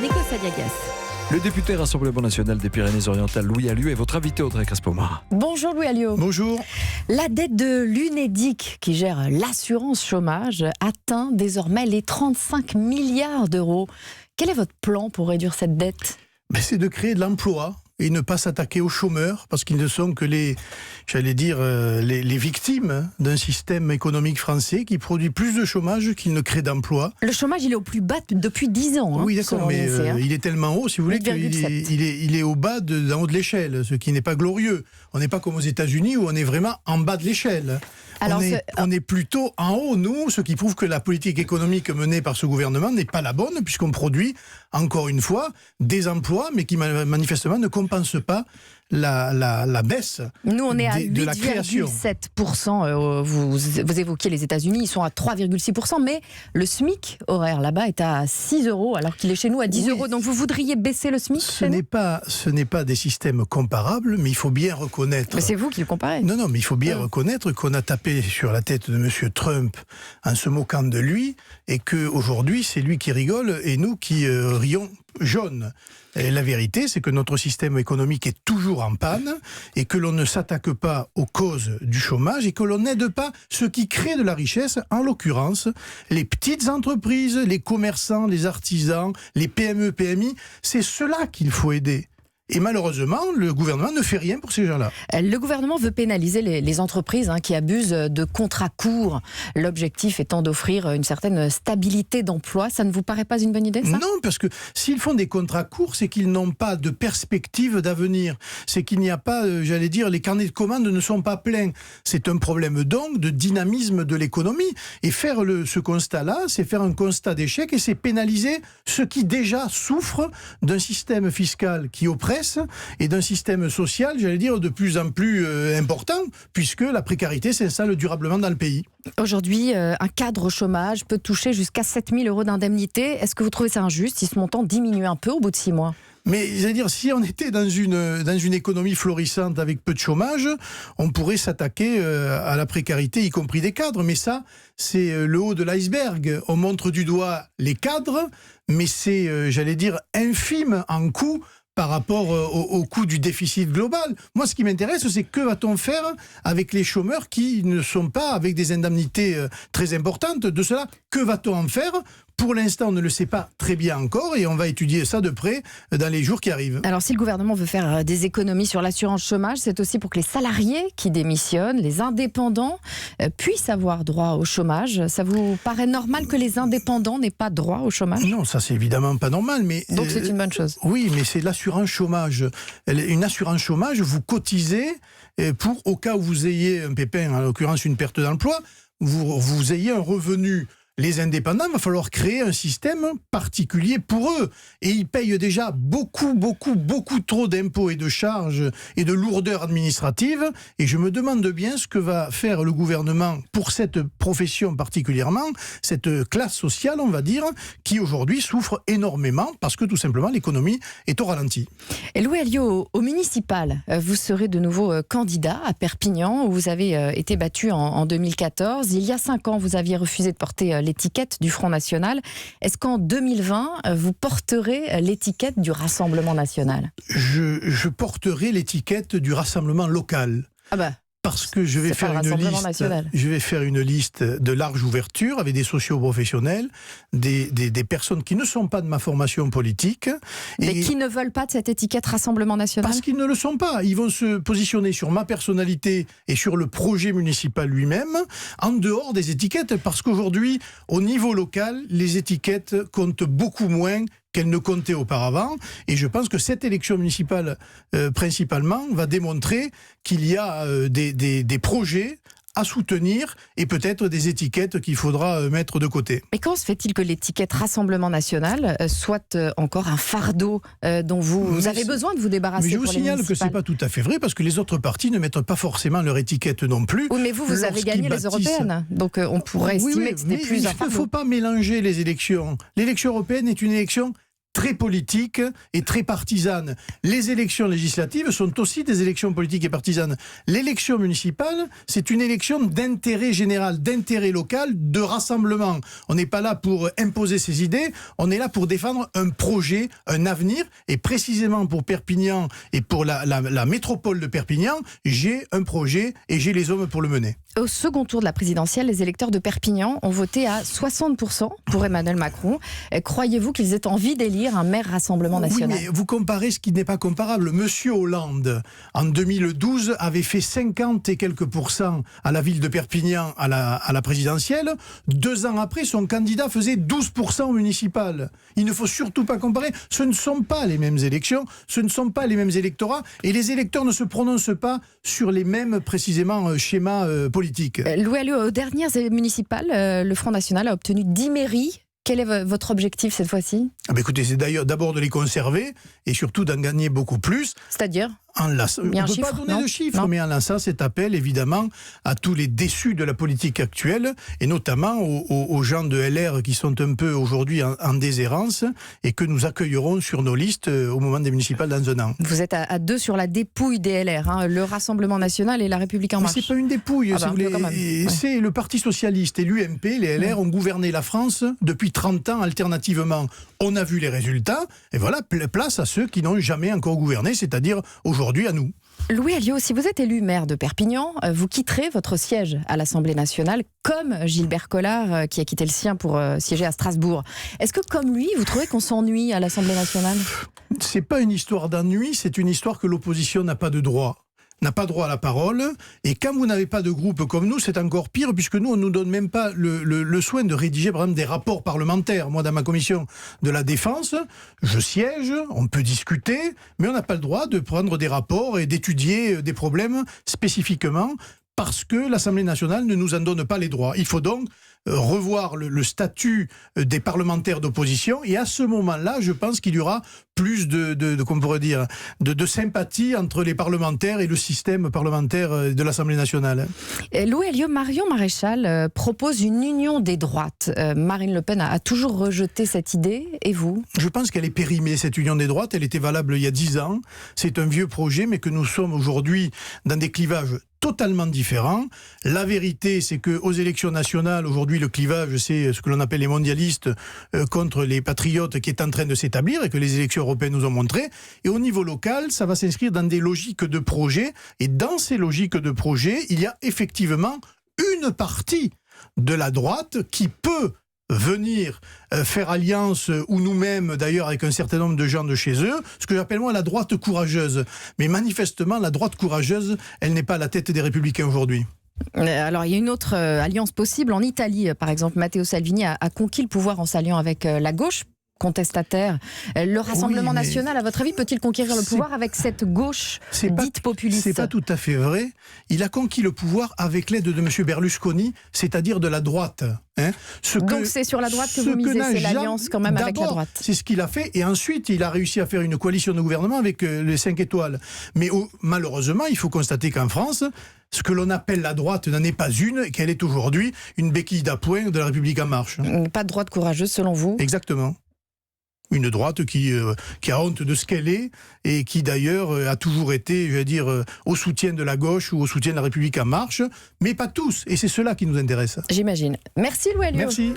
Nico Saliagas. Le député Rassemblement National des Pyrénées-Orientales, Louis Alliot, est votre invité, Audrey Crespo-Mara. Bonjour Louis Alliot. Bonjour. La dette de l'Unédic, qui gère l'assurance chômage, atteint désormais les 35 milliards d'euros. Quel est votre plan pour réduire cette dette ? C'est de créer de l'emploi et ne pas s'attaquer aux chômeurs, parce qu'ils ne sont que les victimes d'un système économique français qui produit plus de chômage qu'il ne crée d'emplois. Le chômage, il est au plus bas depuis 10 ans. Oui, d'accord, mais il est tellement haut, si vous voulez, qu'il est au bas d'en haut de l'échelle, ce qui n'est pas glorieux. On n'est pas comme aux États-Unis où on est vraiment en bas de l'échelle. On est plutôt en haut, nous, ce qui prouve que la politique économique menée par ce gouvernement n'est pas la bonne, puisqu'on produit, encore une fois, des emplois, mais qui manifestement ne compensent pas la baisse. Nous, on est à de la création. 8,7%. Vous évoquiez les États-Unis, ils sont à 3,6%, mais le SMIC horaire là-bas est à 6 euros, alors qu'il est chez nous à 10 euros. Donc vous voudriez baisser le SMIC ? Ce n'est pas des systèmes comparables, mais il faut bien reconnaître. Mais c'est vous qui le comparez. Non, mais il faut bien reconnaître qu'on a tapé sur la tête de M. Trump en se moquant de lui, et qu'aujourd'hui, c'est lui qui rigole et nous qui rions jaune. Et la vérité, c'est que notre système économique est toujours en panne et que l'on ne s'attaque pas aux causes du chômage et que l'on n'aide pas ceux qui créent de la richesse, en l'occurrence les petites entreprises, les commerçants, les artisans, les PME, PMI. C'est cela qu'il faut aider. Et malheureusement, le gouvernement ne fait rien pour ces gens-là. Le gouvernement veut pénaliser les entreprises qui abusent de contrats courts. L'objectif étant d'offrir une certaine stabilité d'emploi. Ça ne vous paraît pas une bonne idée, ça ? Non, parce que s'ils font des contrats courts, c'est qu'ils n'ont pas de perspective d'avenir. C'est qu'il n'y a pas, les carnets de commandes ne sont pas pleins. C'est un problème donc de dynamisme de l'économie. Et faire ce constat-là, c'est faire un constat d'échec et c'est pénaliser ceux qui déjà souffrent d'un système fiscal qui oppresse et d'un système social, de plus en plus important, puisque la précarité s'installe durablement dans le pays. Aujourd'hui, un cadre au chômage peut toucher jusqu'à 7 000 euros d'indemnité. Est-ce que vous trouvez ça injuste si ce montant diminue un peu au bout de 6 mois ? Mais si on était dans une économie florissante avec peu de chômage, on pourrait s'attaquer à la précarité, y compris des cadres. Mais ça, c'est le haut de l'iceberg. On montre du doigt les cadres, mais c'est, infime en coût par rapport au coût du déficit global. Moi, ce qui m'intéresse, c'est que va-t-on faire avec les chômeurs qui ne sont pas avec des indemnités très importantes. De cela, que va-t-on en faire ? Pour l'instant, on ne le sait pas très bien encore et on va étudier ça de près dans les jours qui arrivent. Alors, si le gouvernement veut faire des économies sur l'assurance chômage, c'est aussi pour que les salariés qui démissionnent, les indépendants, puissent avoir droit au chômage. Ça vous paraît normal que les indépendants n'aient pas droit au chômage ? Non, ça c'est évidemment pas normal. Mais donc c'est une bonne chose. Oui, mais c'est l'assurance chômage. Une assurance chômage, vous cotisez pour, au cas où vous ayez un pépin, en l'occurrence une perte d'emploi, vous ayez un revenu. Les indépendants, il va falloir créer un système particulier pour eux. Et ils payent déjà beaucoup trop d'impôts et de charges et de lourdeurs administratives. Et je me demande bien ce que va faire le gouvernement pour cette profession particulièrement, cette classe sociale, on va dire, qui aujourd'hui souffre énormément parce que tout simplement l'économie est au ralenti. Et Louis Alliot, au municipal, vous serez de nouveau candidat à Perpignan, où vous avez été battu en 2014. Il y a 5 ans, vous aviez refusé de porter l'étiquette du Front National. Est-ce qu'en 2020, vous porterez l'étiquette du Rassemblement National ? Je porterai l'étiquette du Rassemblement local. Ah bah. Parce que je vais faire une liste de large ouverture avec des socio-professionnels, des personnes qui ne sont pas de ma formation politique. Mais qui ne veulent pas de cette étiquette Rassemblement National ? Parce qu'ils ne le sont pas. Ils vont se positionner sur ma personnalité et sur le projet municipal lui-même, en dehors des étiquettes. Parce qu'aujourd'hui, au niveau local, les étiquettes comptent beaucoup moins qu'elle ne comptait auparavant. Et je pense que cette élection municipale, principalement, va démontrer qu'il y a des projets à soutenir et peut-être des étiquettes qu'il faudra mettre de côté. Mais comment se fait-il que l'étiquette Rassemblement National soit encore un fardeau dont vous avez besoin de vous débarrasser? Mais je vous signale que ce n'est pas tout à fait vrai, parce que les autres partis ne mettent pas forcément leur étiquette non plus. Oui, mais vous avez gagné les européennes, donc on pourrait estimer que c'était plus un fardeau. Il ne faut pas mélanger les élections. L'élection européenne est une élection très politique et très partisane. Les élections législatives sont aussi des élections politiques et partisanes. L'élection municipale, c'est une élection d'intérêt général, d'intérêt local, de rassemblement. On n'est pas là pour imposer ses idées, on est là pour défendre un projet, un avenir. Et précisément pour Perpignan et pour la métropole de Perpignan, j'ai un projet et j'ai les hommes pour le mener. Au second tour de la présidentielle, les électeurs de Perpignan ont voté à 60% pour Emmanuel Macron. Croyez-vous qu'ils aient envie d'élire un maire Rassemblement National ? Oui, mais vous comparez ce qui n'est pas comparable. Monsieur Hollande, en 2012, avait fait 50 et quelques % à la ville de Perpignan à la présidentielle. 2 ans après, son candidat faisait 12% au municipal. Il ne faut surtout pas comparer. Ce ne sont pas les mêmes élections, ce ne sont pas les mêmes électorats, et les électeurs ne se prononcent pas sur les mêmes, précisément, schémas politiques. Louis Alliot, aux dernières municipales, le Front National a obtenu 10 mairies. Quel est votre objectif cette fois-ci ? Écoutez, c'est d'ailleurs d'abord de les conserver et surtout d'en gagner beaucoup plus. C'est-à-dire ? On ne peut pas donner de chiffres, mais en lançant cet appel, évidemment, à tous les déçus de la politique actuelle, et notamment aux gens de LR qui sont un peu aujourd'hui en déshérence, et que nous accueillerons sur nos listes au moment des municipales dans un an. Vous êtes à 2 sur la dépouille des LR, hein, le Rassemblement National et la République En Marche. Mais c'est pas une dépouille, si vous voulez. C'est le Parti Socialiste et l'UMP, les LR ont gouverné la France depuis 30 ans alternativement. On a vu les résultats, et voilà, place à ceux qui n'ont jamais encore gouverné, c'est-à-dire aujourd'hui à nous. Louis Alliot, si vous êtes élu maire de Perpignan, vous quitterez votre siège à l'Assemblée nationale, comme Gilbert Collard, qui a quitté le sien pour siéger à Strasbourg. Est-ce que, comme lui, vous trouvez qu'on s'ennuie à l'Assemblée nationale ? C'est pas une histoire d'ennui, c'est une histoire que l'opposition n'a pas de droit. N'a pas droit à la parole, et quand vous n'avez pas de groupe comme nous, c'est encore pire, puisque nous, on ne nous donne même pas le soin de rédiger, par exemple, des rapports parlementaires. Moi, dans ma commission de la défense, je siège, on peut discuter, mais on n'a pas le droit de prendre des rapports et d'étudier des problèmes spécifiquement, parce que l'Assemblée nationale ne nous en donne pas les droits. Il faut donc revoir le statut des parlementaires d'opposition, et à ce moment-là, je pense qu'il y aura plus qu'on pourrait dire, de sympathie entre les parlementaires et le système parlementaire de l'Assemblée nationale. Louis Alliot, Marion Maréchal propose une union des droites. Marine Le Pen a toujours rejeté cette idée, et vous ? Je pense qu'elle est périmée, cette union des droites. Elle était valable il y a 10 ans. C'est un vieux projet, mais que nous sommes aujourd'hui dans des clivages totalement différents. La vérité, c'est qu'aux élections nationales, aujourd'hui, le clivage, c'est ce que l'on appelle les mondialistes contre les patriotes qui est en train de s'établir et que les élections européennes nous ont montré. Et au niveau local, ça va s'inscrire dans des logiques de projet. Et dans ces logiques de projet, il y a effectivement une partie de la droite qui peut venir faire alliance, ou nous-mêmes d'ailleurs avec un certain nombre de gens de chez eux, ce que j'appelle moi la droite courageuse. Mais manifestement, la droite courageuse, elle n'est pas à la tête des Républicains aujourd'hui. Alors il y a une autre alliance possible en Italie, par exemple. Matteo Salvini a conquis le pouvoir en s'alliant avec la gauche contestataire. Le Rassemblement national, à votre avis, peut-il conquérir le pouvoir avec cette gauche dite populiste ? C'est pas tout à fait vrai. Il a conquis le pouvoir avec l'aide de M. Berlusconi, c'est-à-dire de la droite. Donc c'est sur la droite que vous misez, c'est l'alliance quand même avec la droite. C'est ce qu'il a fait, et ensuite il a réussi à faire une coalition de gouvernement avec les 5 étoiles. Mais malheureusement, il faut constater qu'en France, ce que l'on appelle la droite n'en est pas une, et qu'elle est aujourd'hui une béquille d'appoint de la République En Marche. Pas de droite courageuse selon vous ? Exactement. Une droite qui a honte de ce qu'elle est, et qui d'ailleurs a toujours été, je vais dire, au soutien de la gauche ou au soutien de la République En Marche, mais pas tous, et c'est cela qui nous intéresse. J'imagine. Merci Louis Alliot. Merci.